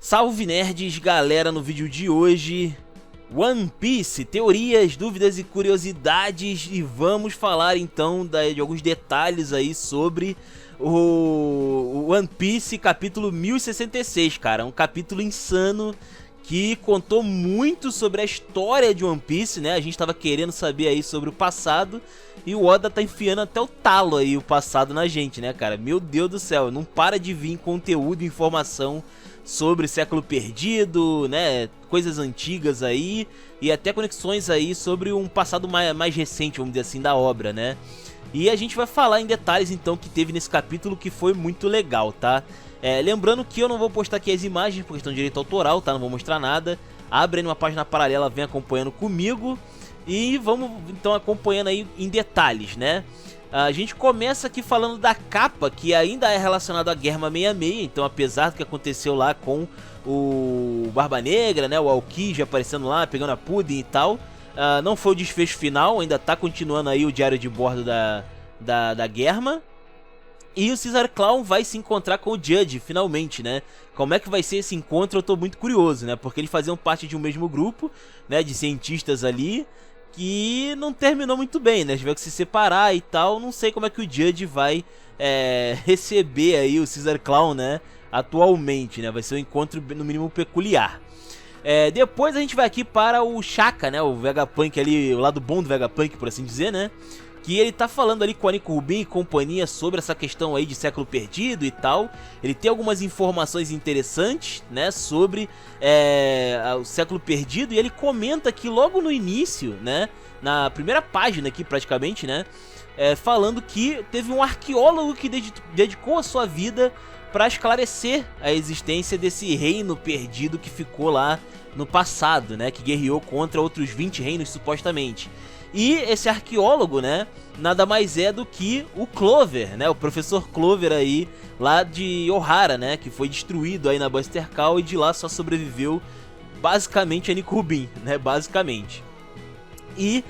Salve nerds, galera, no vídeo de hoje, One Piece, teorias, dúvidas e curiosidades, e vamos falar então de alguns detalhes aí sobre o One Piece capítulo 1066, cara, um capítulo insano que contou muito sobre a história de One Piece, né? A gente tava querendo saber aí sobre o passado e o Oda tá enfiando até o talo aí o passado na gente, né, cara? Meu Deus do céu, não para de vir conteúdo e informação sobre século perdido, né, coisas antigas aí e até conexões aí sobre um passado mais recente, vamos dizer assim, da obra, né? E a gente vai falar em detalhes então que teve nesse capítulo que foi muito legal, tá? Lembrando que eu não vou postar aqui as imagens por questão de direito autoral, tá? Não vou mostrar nada. Abre aí uma página paralela, vem acompanhando comigo e vamos então acompanhando aí em detalhes, né? A gente começa aqui falando da capa, que ainda é relacionada à Guerra 66, então apesar do que aconteceu lá com o Barba Negra, né, o Aokiji aparecendo lá, pegando a Pudding e tal, não foi o desfecho final, ainda tá continuando aí o diário de bordo da Germa. E o Caesar Clown vai se encontrar com o Judge, finalmente, né? Como é que vai ser esse encontro, eu tô muito curioso, né? Porque eles faziam parte de um mesmo grupo, né, de cientistas ali, que não terminou muito bem, né? Tiveram que se separar e tal. Não sei como é que o Judge vai receber aí o Caesar Clown, né? Atualmente, né? Vai ser um encontro no mínimo peculiar. Depois a gente vai aqui para o Shaka, né? O Vegapunk ali, o lado bom do Vegapunk, por assim dizer, né? Que ele tá falando ali com a Nico Rubin e companhia sobre essa questão aí de século perdido e tal. Ele tem algumas informações interessantes, né, sobre o século perdido. E ele comenta que logo no início, né, na primeira página aqui praticamente, né, falando que teve um arqueólogo que dedicou a sua vida para esclarecer a existência desse reino perdido que ficou lá no passado, né, que guerreou contra outros 20 reinos supostamente. E esse arqueólogo, né, nada mais é do que o Clover, né, o professor Clover aí, lá de Ohara, né, que foi destruído aí na Buster Call e de lá só sobreviveu basicamente a Nico Rubin, né, basicamente. E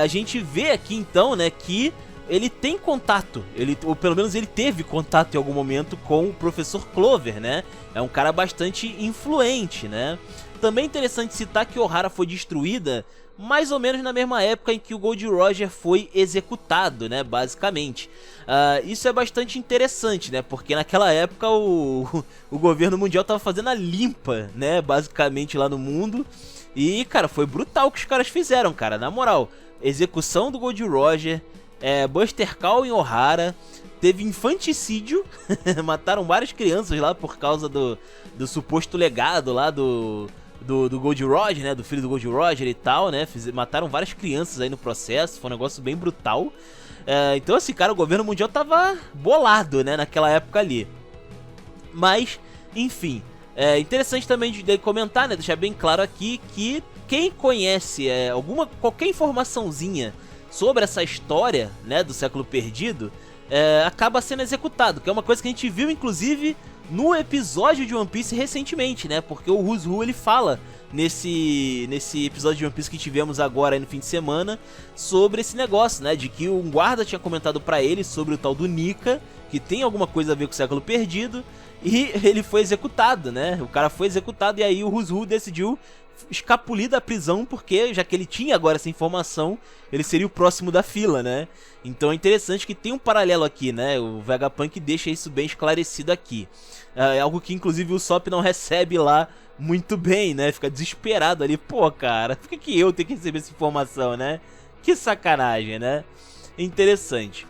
a gente vê aqui então, né, que ele tem contato, ou pelo menos ele teve contato em algum momento com o professor Clover, né, é um cara bastante influente, né. Também é interessante citar que Ohara foi destruída mais ou menos na mesma época em que o Gold Roger foi executado, né, basicamente. Isso é bastante interessante, né, porque naquela época o governo mundial tava fazendo a limpa, né, basicamente lá no mundo. E, cara, foi brutal o que os caras fizeram, cara, na moral. Execução do Gold Roger, Buster Call em Ohara, teve infanticídio, mataram várias crianças lá por causa do suposto legado lá do Gold Roger, né, do filho do Gold Roger e tal, né, mataram várias crianças aí no processo, foi um negócio bem brutal. Então assim, cara, o governo mundial tava bolado, né, naquela época ali. Mas, enfim, é interessante também de comentar, né, deixar bem claro aqui que quem conhece qualquer informaçãozinha sobre essa história, né, do século perdido, acaba sendo executado, que é uma coisa que a gente viu, inclusive, no episódio de One Piece recentemente, né? Porque o Who's ele fala nesse episódio de One Piece que tivemos agora aí no fim de semana sobre esse negócio, né? De que um guarda tinha comentado pra ele sobre o tal do Nika, que tem alguma coisa a ver com o século perdido, e ele foi executado, né? O cara foi executado e aí o Who's decidiu escapulir da prisão, porque já que ele tinha agora essa informação, ele seria o próximo da fila, né? Então é interessante que tem um paralelo aqui, né? O Vegapunk deixa isso bem esclarecido aqui. É algo que inclusive o Sop não recebe lá muito bem, né? Fica desesperado ali. Pô, cara, por que eu tenho que receber essa informação, né? Que sacanagem, né? Interessante.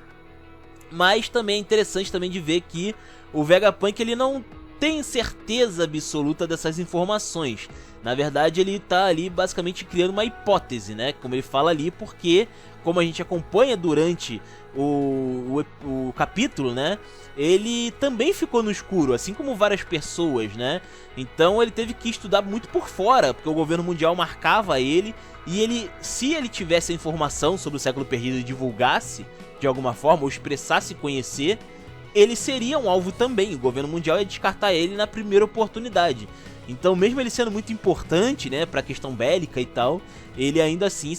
Mas também é interessante também de ver que o Vegapunk ele não tem certeza absoluta dessas informações. Na verdade, ele tá ali basicamente criando uma hipótese, né? Como ele fala ali, porque, como a gente acompanha durante o capítulo, né? Ele também ficou no escuro, assim como várias pessoas, né? Então ele teve que estudar muito por fora, porque o governo mundial marcava ele. E se ele tivesse a informação sobre o século perdido e divulgasse de alguma forma, ou expressasse conhecer, ele seria um alvo também. O governo mundial ia descartar ele na primeira oportunidade. Então, mesmo ele sendo muito importante, né, pra questão bélica e tal, ele ainda assim,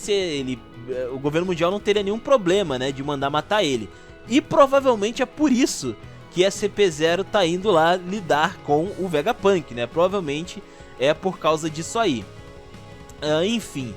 o governo mundial não teria nenhum problema, né, de mandar matar ele. E provavelmente é por isso que a CP0 tá indo lá lidar com o Vegapunk, né? Provavelmente é por causa disso aí. Enfim.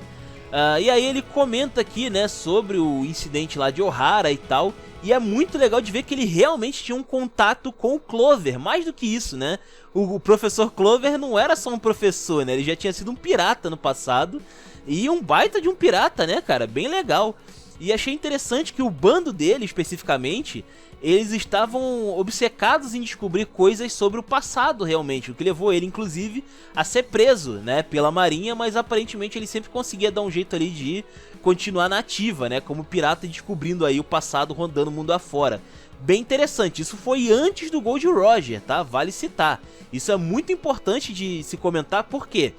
E aí ele comenta aqui, né, sobre o incidente lá de Ohara e tal. E é muito legal de ver que ele realmente tinha um contato com o Clover. Mais do que isso, né? O professor Clover não era só um professor, né? Ele já tinha sido um pirata no passado. E um baita de um pirata, né, cara? Bem legal. E achei interessante que o bando dele, especificamente, eles estavam obcecados em descobrir coisas sobre o passado, realmente. O que levou ele, inclusive, a ser preso, né, pela marinha. Mas aparentemente ele sempre conseguia dar um jeito ali de continuar na ativa, né, como pirata, descobrindo aí o passado, rondando o mundo afora. Bem interessante, isso foi antes do Gold Roger, tá? Vale citar. Isso é muito importante de se comentar, porque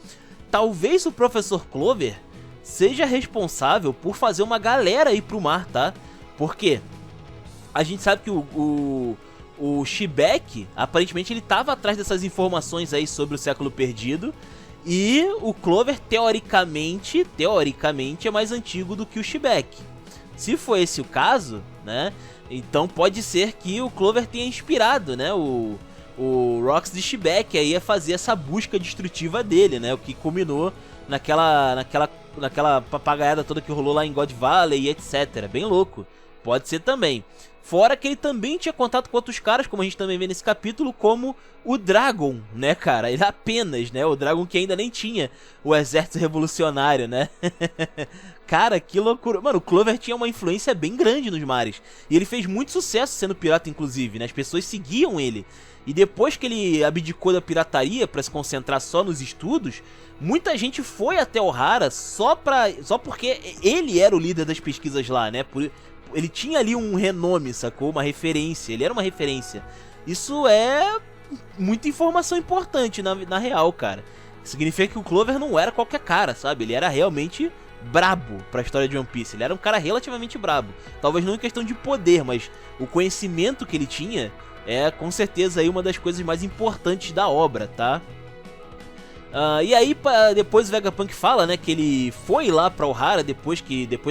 talvez o Professor Clover seja responsável por fazer uma galera ir pro mar, tá? Porque a gente sabe que o Shibek, aparentemente ele tava atrás dessas informações aí sobre o século perdido. E o Clover, teoricamente é mais antigo do que o Shibek. Se for esse o caso, né, então pode ser que o Clover tenha inspirado, né, o Rox de Shibek aí a fazer essa busca destrutiva dele, né, o que culminou naquela papagaiada toda que rolou lá em God Valley e etc. Bem louco. Pode ser também. Fora que ele também tinha contato com outros caras, como a gente também vê nesse capítulo, como o Dragon, né, cara? Ele apenas, né? O Dragon que ainda nem tinha o exército revolucionário, né? Cara, que loucura. Mano, o Clover tinha uma influência bem grande nos mares. E ele fez muito sucesso sendo pirata, inclusive, né? As pessoas seguiam ele. E depois que ele abdicou da pirataria pra se concentrar só nos estudos, muita gente foi até Ohara só porque ele era o líder das pesquisas lá, né? Ele tinha ali um renome, sacou? Uma referência, ele era uma referência. Isso é muita informação importante na real, cara. Significa que o Clover não era qualquer cara, sabe? Ele era realmente brabo pra história de One Piece. Ele era um cara relativamente brabo. Talvez não em questão de poder, mas o conhecimento que ele tinha é com certeza aí uma das coisas mais importantes da obra, tá? E aí depois o Vegapunk fala, né, que ele foi lá pra Ohara depois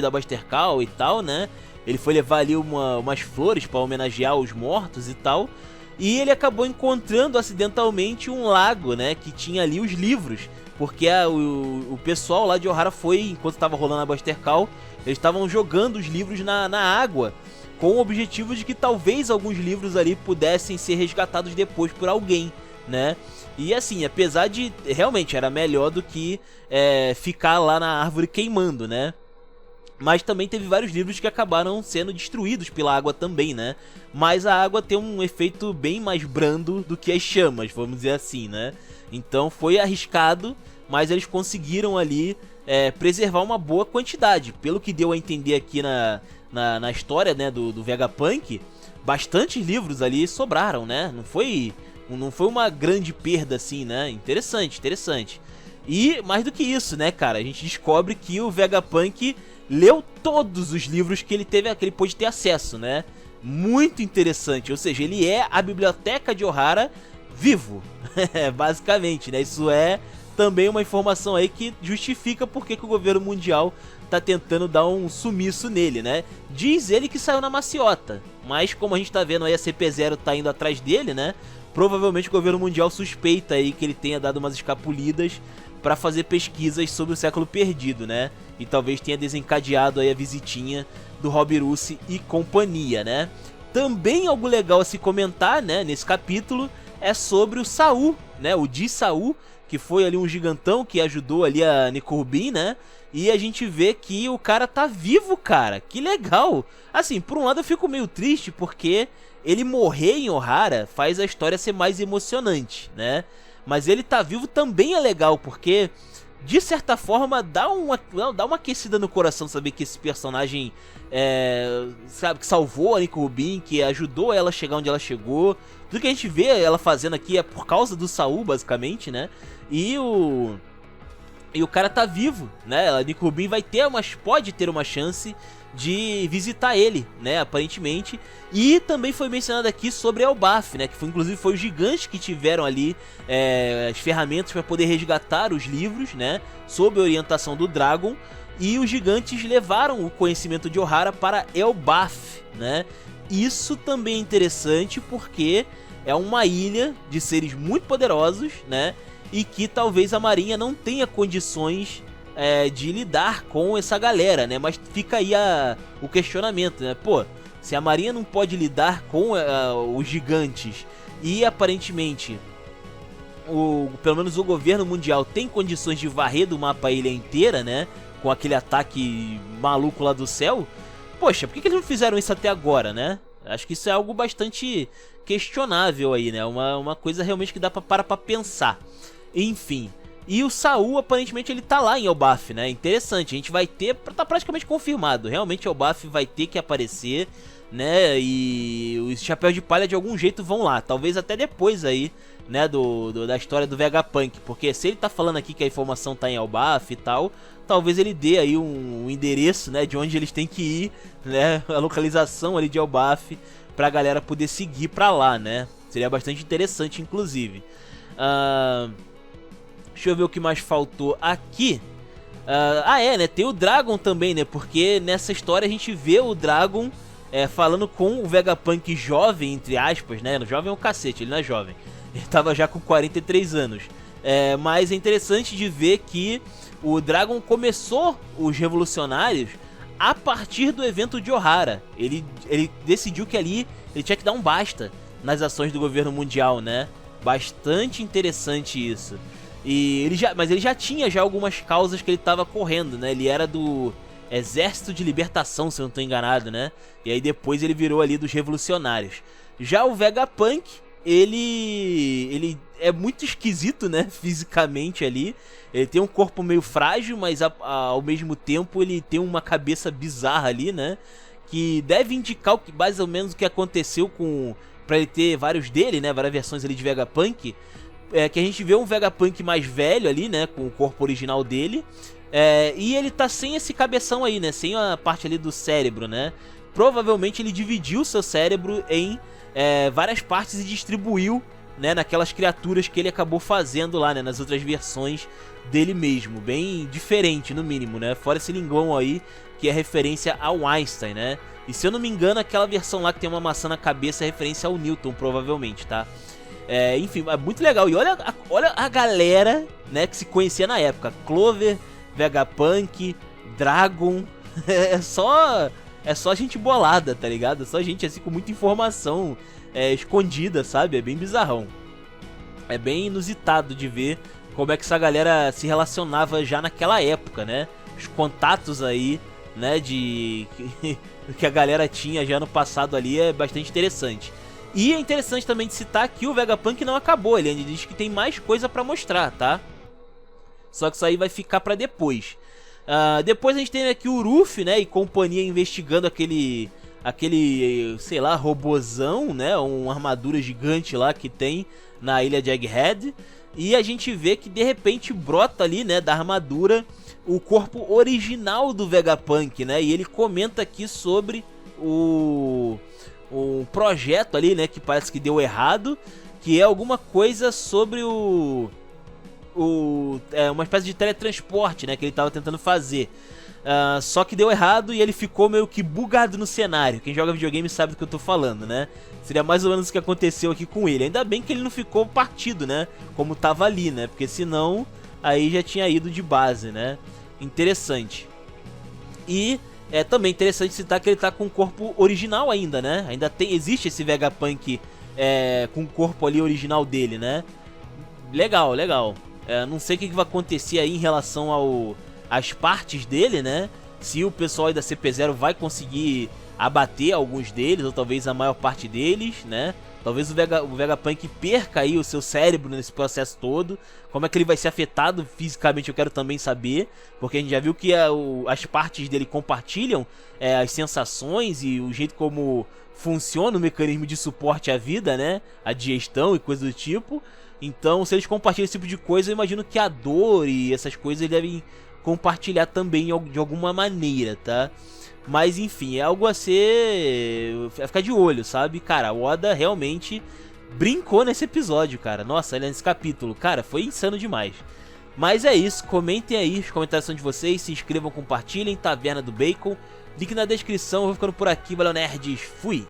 da Buster Call e tal, né? Ele foi levar ali umas flores pra homenagear os mortos e tal. E ele acabou encontrando acidentalmente um lago, né, que tinha ali os livros. Porque o pessoal lá de Ohara foi, enquanto tava rolando a Buster Call, eles estavam jogando os livros na água, com o objetivo de que talvez alguns livros ali pudessem ser resgatados depois por alguém, né? E assim, apesar de realmente era melhor do que ficar lá na árvore queimando, né? Mas também teve vários livros que acabaram sendo destruídos pela água também, né? Mas a água tem um efeito bem mais brando do que as chamas, vamos dizer assim, né? Então foi arriscado, mas eles conseguiram ali preservar uma boa quantidade. Pelo que deu a entender aqui na história, né, do Vegapunk, bastantes livros ali sobraram, né? Não foi uma grande perda assim, né? Interessante. E mais do que isso, né, cara? A gente descobre que o Vegapunk leu todos os livros que ele pôde ter acesso, né? Muito interessante, ou seja, ele é a biblioteca de Ohara vivo, basicamente, né? Isso é também uma informação aí que justifica porque que o governo mundial tá tentando dar um sumiço nele, né? Diz ele que saiu na maciota, mas como a gente tá vendo aí a CP0 tá indo atrás dele, né? Provavelmente o governo mundial suspeita aí que ele tenha dado umas escapulidas para fazer pesquisas sobre o século perdido, né? E talvez tenha desencadeado aí a visitinha do Rob Russi e companhia, né? Também algo legal a se comentar, né, nesse capítulo, é sobre o Saul, né? O Di Saul, que foi ali um gigantão que ajudou ali a Nico Rubin, né? E a gente vê que o cara tá vivo, cara. Que legal! Assim, por um lado eu fico meio triste porque ele morrer em Ohara faz a história ser mais emocionante, né? Mas ele tá vivo também é legal, porque de certa forma dá uma aquecida no coração saber que esse personagem sabe, que salvou a Nico Rubin, que ajudou ela a chegar onde ela chegou. Tudo que a gente vê ela fazendo aqui é por causa do Saul, basicamente, né? E o cara tá vivo, né? A Nico Rubin pode ter uma chance de visitar ele, né, aparentemente. E também foi mencionado aqui sobre Elbaf, né, que inclusive foi os gigantes que tiveram ali as ferramentas para poder resgatar os livros, né, sob a orientação do Dragon. E os gigantes levaram o conhecimento de Ohara para Elbaf, né. isso também é interessante porque é uma ilha de seres muito poderosos, né? E que talvez a marinha não tenha condições de lidar com essa galera, né? Mas fica aí o questionamento, né? Pô, se a marinha não pode lidar com os gigantes e aparentemente pelo menos o governo mundial tem condições de varrer do mapa a ilha inteira, né? Com aquele ataque maluco lá do céu. Poxa, por que eles não fizeram isso até agora, né? Acho que isso é algo bastante questionável aí, né? Uma coisa realmente que dá pra pensar. Enfim. E o Saul, aparentemente, ele tá lá em Elbaf, né? Interessante, a gente vai ter... Tá praticamente confirmado. Realmente Elbaf vai ter que aparecer, né? E os Chapéus de Palha de algum jeito vão lá. Talvez até depois aí, né? Da história do Vegapunk. Porque se ele tá falando aqui que a informação tá em Elbaf e tal... Talvez ele dê aí um endereço, né, de onde eles têm que ir, né, a localização ali de Elbaf, pra galera poder seguir pra lá, né. Seria bastante interessante, inclusive. Deixa eu ver o que mais faltou aqui. Né, tem o Dragon também, né, porque nessa história a gente vê o Dragon falando com o Vegapunk jovem, entre aspas, né, no jovem é um cacete, ele não é jovem. Ele tava já com 43 anos. Mas é interessante de ver que o Dragon começou os revolucionários a partir do evento de Ohara. Ele decidiu que ali ele tinha que dar um basta nas ações do governo mundial, né? Bastante interessante isso. Mas ele já tinha algumas causas que ele estava correndo, né? Ele era do Exército de Libertação, se eu não estou enganado, né? E aí depois ele virou ali dos revolucionários. Já o Vegapunk, ele é muito esquisito, né, fisicamente ali. Ele tem um corpo meio frágil, mas ao mesmo tempo ele tem uma cabeça bizarra ali, né, que deve indicar mais ou menos o que aconteceu pra ele ter vários dele, né, várias versões ali de Vegapunk. Que a gente vê um Vegapunk mais velho ali, né, com o corpo original dele. E ele tá sem esse cabeção aí, né, sem a parte ali do cérebro, né. Provavelmente ele dividiu seu cérebro em várias partes e distribuiu, né, naquelas criaturas que ele acabou fazendo lá, né, nas outras versões dele mesmo. Bem diferente, no mínimo, né, fora esse linguão aí, que é referência ao Einstein, né. E se eu não me engano, aquela versão lá que tem uma maçã na cabeça é referência ao Newton, provavelmente, tá. Enfim, é muito legal. E olha a galera, né, que se conhecia na época. Clover, Vegapunk, Dragon. É só gente bolada, tá ligado? É só gente assim com muita informação escondida, sabe? É bem bizarrão. É bem inusitado de ver como é que essa galera se relacionava já naquela época, né? Os contatos aí, né, que a galera tinha já no passado ali é bastante interessante. E é interessante também de citar que o Vegapunk não acabou, ele ainda diz que tem mais coisa pra mostrar, tá? Só que isso aí vai ficar pra depois. Depois a gente tem aqui o Ruffy, né, e companhia investigando aquele, sei lá, robozão, né, uma armadura gigante lá que tem na ilha de Egghead. E a gente vê que de repente brota ali, né, da armadura o corpo original do Vegapunk, né, e ele comenta aqui sobre o projeto ali, né, que parece que deu errado, que é alguma coisa sobre uma espécie de teletransporte, né, que ele tava tentando fazer. Só que deu errado e ele ficou meio que bugado no cenário. Quem joga videogame sabe do que eu tô falando, né? Seria mais ou menos o que aconteceu aqui com ele. Ainda bem que ele não ficou partido, né, como tava ali, né, porque senão aí já tinha ido de base, né. Interessante. E também interessante citar que ele tá com o corpo original ainda, né? Ainda existe esse Vegapunk com o corpo ali original dele, né? Legal, legal. Não sei o que vai acontecer aí em relação às partes dele, né? Se o pessoal aí da CP0 vai conseguir abater alguns deles, ou talvez a maior parte deles, né? Talvez o Vegapunk perca aí o seu cérebro nesse processo todo. Como é que ele vai ser afetado fisicamente eu quero também saber. Porque a gente já viu que as partes dele compartilham as sensações e o jeito como funciona o mecanismo de suporte à vida, né? A digestão e coisa do tipo. Então, se eles compartilham esse tipo de coisa, eu imagino que a dor e essas coisas eles devem compartilhar também de alguma maneira, tá? Mas enfim, é algo a ficar de olho, sabe? Cara, o Oda realmente brincou nesse episódio, cara. Nossa, nesse capítulo, cara, foi insano demais. Mas é isso, comentem aí, os comentários são de vocês, se inscrevam, compartilhem, Taverna do Bacon, link na descrição, eu vou ficando por aqui, valeu nerds, fui!